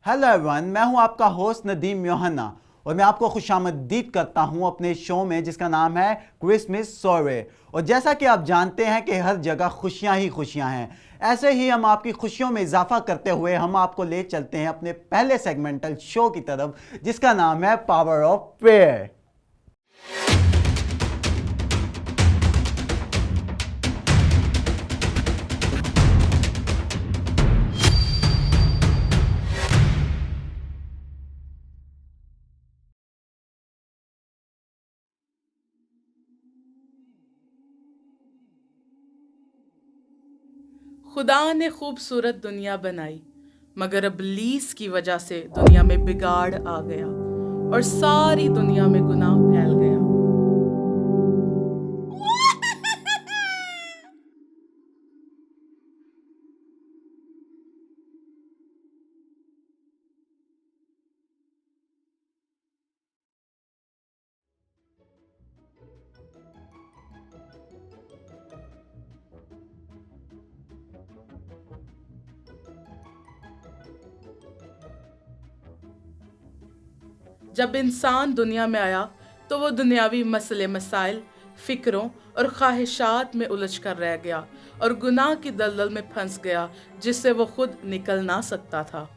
Hello everyone, मैं हूं आपका होस्ट नदीम योहन्ना और मैं आपको खुशामदीद करता हूं अपने शो में जिसका नाम है क्रिसमस सोरे। और जैसा कि आप जानते हैं कि हर जगह खुशियां ही खुशियां हैं, ऐसे ही हम आपकी खुशियों में इजाफा करते हुए हम आपको ले चलते हैं अपने पहले सेगमेंटल शो की तरफ जिसका नाम है पावर ऑफ प्रेयर। खुदा ने खूबसूरत दुनिया बनाई, मगर इब्लीस की वजह से दुनिया में बिगाड़ आ गया और सारी दुनिया में गुनाह फैल गया। जब इंसान दुनिया में आया तो वो दुनियावी मसले मसाइल, फिक्रों और ख्वाहिशात में उलझ कर रह गया और गुनाह की दलदल में फंस गया जिससे वो खुद निकल ना सकता था।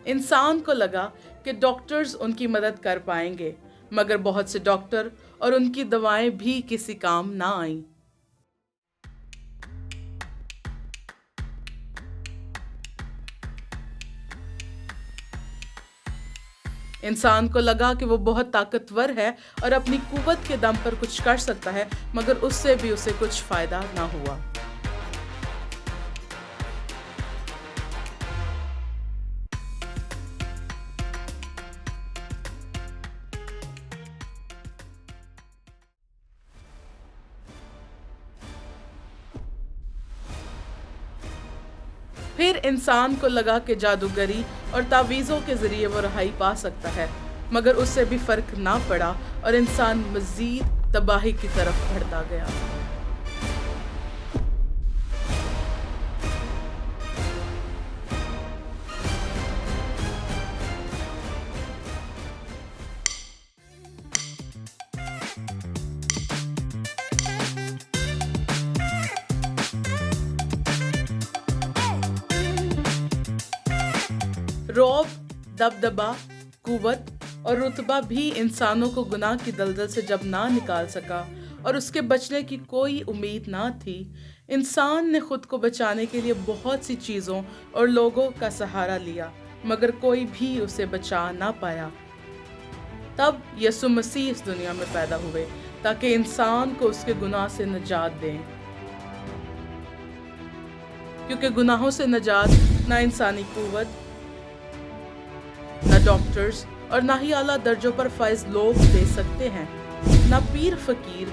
इंसान को लगा कि डॉक्टर्स उनकी मदद कर पाएंगे, मगर बहुत से डॉक्टर और उनकी दवाएं भी किसी काम ना आईं। इंसान को लगा कि वो बहुत ताकतवर है और अपनी कुवत के दम पर कुछ कर सकता है, मगर उससे भी उसे कुछ फायदा ना हुआ। फिर इंसान को लगा कि जादूगरी और तावीज़ों के जरिए वो रहाई पा सकता है, मगर उससे भी फर्क ना पड़ा और इंसान मजीद तबाही की तरफ बढ़ता गया। रौब, दबदबा, कुवत और रुतबा भी इंसानों को गुनाह की दलदल से जब ना निकाल सका और उसके बचने की कोई उम्मीद ना थी, इंसान ने खुद को बचाने के लिए बहुत सी चीज़ों और लोगों का सहारा लिया, मगर कोई भी उसे बचा ना पाया। तब यसु मसीह इस दुनिया में पैदा हुए ताकि इंसान को उसके गुनाह से निजात दें, क्योंकि गुनाहों से निजात ना इंसानी कुवत, न डॉक्टर्स और ना ही आला दर्जों पर फाइज लोग दे सकते हैं, न पीर फकीर।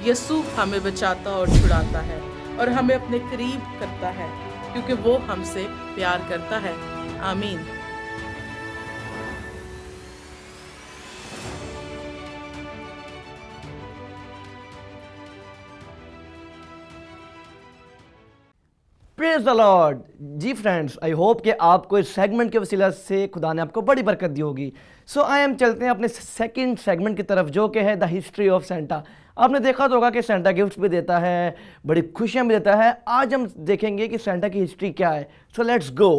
यसु हमें बचाता और छुड़ाता है और हमें अपने करीब करता है क्योंकि वो हमसे प्यार करता है। आमीन। Praise the lord. जी फ्रेंड्स, आई होप कि आपको इस सेगमेंट के वसीला से खुदा ने आपको बड़ी बरकत दी होगी। सो आई एम चलते हैं अपने सेकंड सेगमेंट की तरफ जो कि है द हिस्ट्री ऑफ सेंटा। आपने देखा तो होगा कि सेंटा गिफ्ट्स भी देता है, बड़ी खुशियां भी देता है। आज हम देखेंगे कि सेंटा की हिस्ट्री क्या है। So let's go.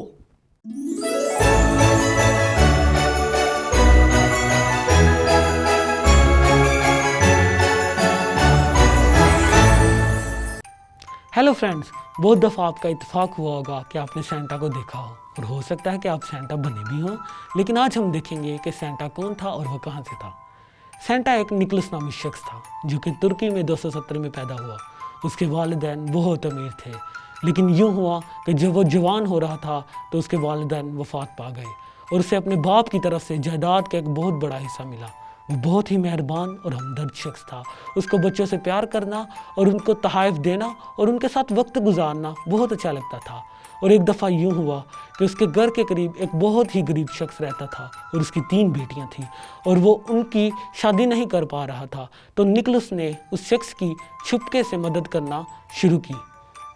Hello friends, बहुत दफ़ा आपका इत्तेफाक हुआ होगा कि आपने सेंटा को देखा हो और हो सकता है कि आप सेंटा बने भी हों, लेकिन आज हम देखेंगे कि सेंटा कौन था और वह कहाँ से था। सेंटा एक निकोलस नामी शख्स था जो कि तुर्की में 270 में पैदा हुआ। उसके वालिदैन बहुत अमीर थे, लेकिन यूँ हुआ कि जब वो जवान हो रहा था तो उसके वालिदैन वफ़ात पा गए और उसे अपने बाप की तरफ से जायदाद का एक बहुत बड़ा हिस्सा मिला। वो बहुत ही मेहरबान और हमदर्द शख्स था। उसको बच्चों से प्यार करना और उनको तोहफ़ देना और उनके साथ वक्त गुजारना बहुत अच्छा लगता था। और एक दफ़ा यूँ हुआ कि उसके घर के करीब एक बहुत ही गरीब शख्स रहता था और उसकी 3 बेटियां थीं और वो उनकी शादी नहीं कर पा रहा था। तो निकोलस ने उस शख्स की छुपके से मदद करना शुरू की।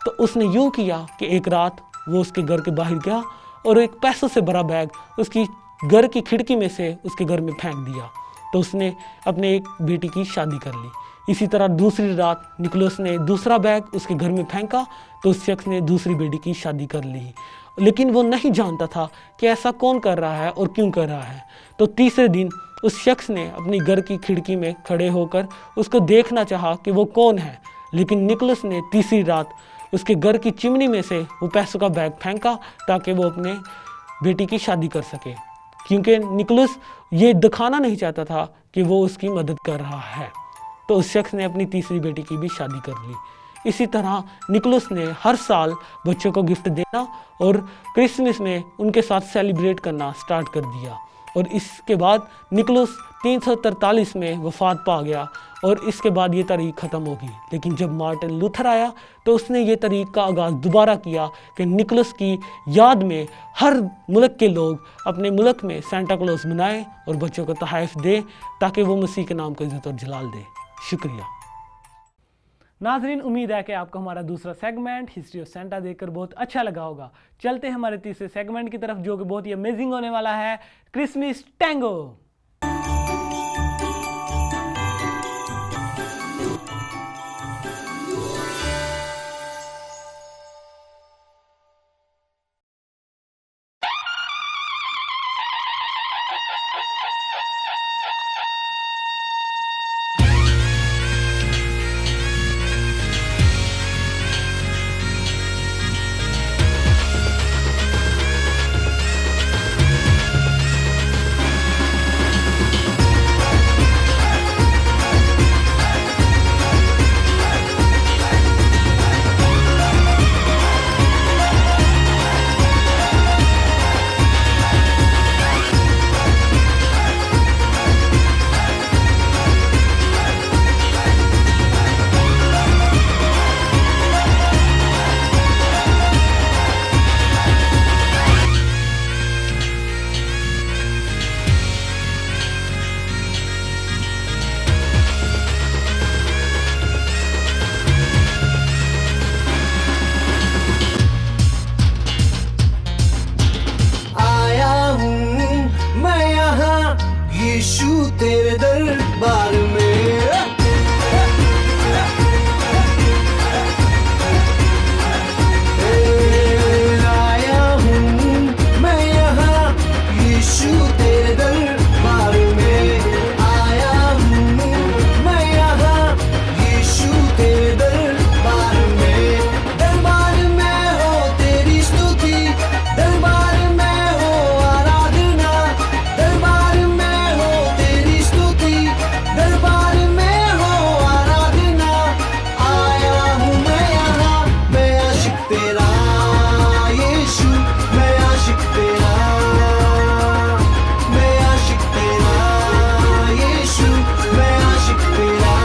तो उसने यूँ किया कि एक रात वो उसके घर के बाहर गया और एक पैसों से भरा बैग उसकी घर की खिड़की में से उसके घर में फेंक दिया। तो उसने अपने एक बेटी की शादी कर ली। इसी तरह दूसरी रात निकोलस ने दूसरा बैग उसके घर में फेंका तो उस शख्स ने दूसरी बेटी की शादी कर ली। लेकिन वो नहीं जानता था कि ऐसा कौन कर रहा है और क्यों कर रहा है। तो तीसरे दिन उस शख्स ने अपनी घर की खिड़की में खड़े होकर उसको देखना चाहा कि वो कौन है। लेकिन निकोलस ने तीसरी रात उसके घर की चिमनी में से वो पैसों का बैग फेंका ताकि वो अपने बेटी की शादी कर सके, क्योंकि निकोलस ये दिखाना नहीं चाहता था कि वो उसकी मदद कर रहा है। तो उस शख्स ने अपनी तीसरी बेटी की भी शादी कर ली। इसी तरह निकोलस ने हर साल बच्चों को गिफ्ट देना और क्रिसमस में उनके साथ सेलिब्रेट करना स्टार्ट कर दिया। और इसके बाद निकोलस 343 में वफात पा गया और इसके बाद ये तारीख ख़त्म होगी। लेकिन जब मार्टिन लूथर आया तो उसने ये तारीख का आगाज़ दोबारा किया कि निकोलस की याद में हर मुल्क के लोग अपने मुल्क में सेंटा क्लॉज मनाएं और बच्चों को तोहफ़ दें ताकि वो मसीह के नाम को इज़्ज़त और जलाल दें। शुक्रिया। नाजरीन, उम्मीद है कि आपको हमारा दूसरा सेगमेंट हिस्ट्री ऑफ सेंटा देखकर बहुत अच्छा लगा होगा। चलते हैं हमारे तीसरे सेगमेंट की तरफ जो कि बहुत ही अमेजिंग होने वाला है, क्रिसमस टैंगो। तेरे दरबार में आया हूँ मैं यहाँ, यीशु तेरे दरबार में आया हूँ मैं यहाँ, यीशु तेरे दरबार में। दरबार में हो तेरी स्तुति, दरबार में हो आराधना, दरबार में हो तेरी स्तुति, दरबार में हो आराधना। आया हूँ मैं यहाँ, मैं आशिक तेरा यीशु, मैं आशिक तेरा, मैं आशिक तेरा यीशु, मैं आशिक तेरा।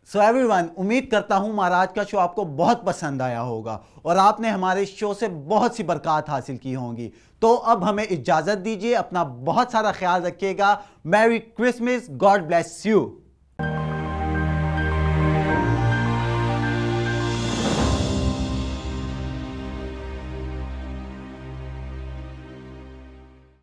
सो एवरीवन, उम्मीद करता हूं हमारा आज का शो आपको बहुत पसंद आया होगा और आपने हमारे शो से बहुत सी बरकत हासिल की होंगी। तो अब हमें इजाज़त दीजिए, अपना बहुत सारा ख्याल रखिएगा। Merry Christmas, God bless you.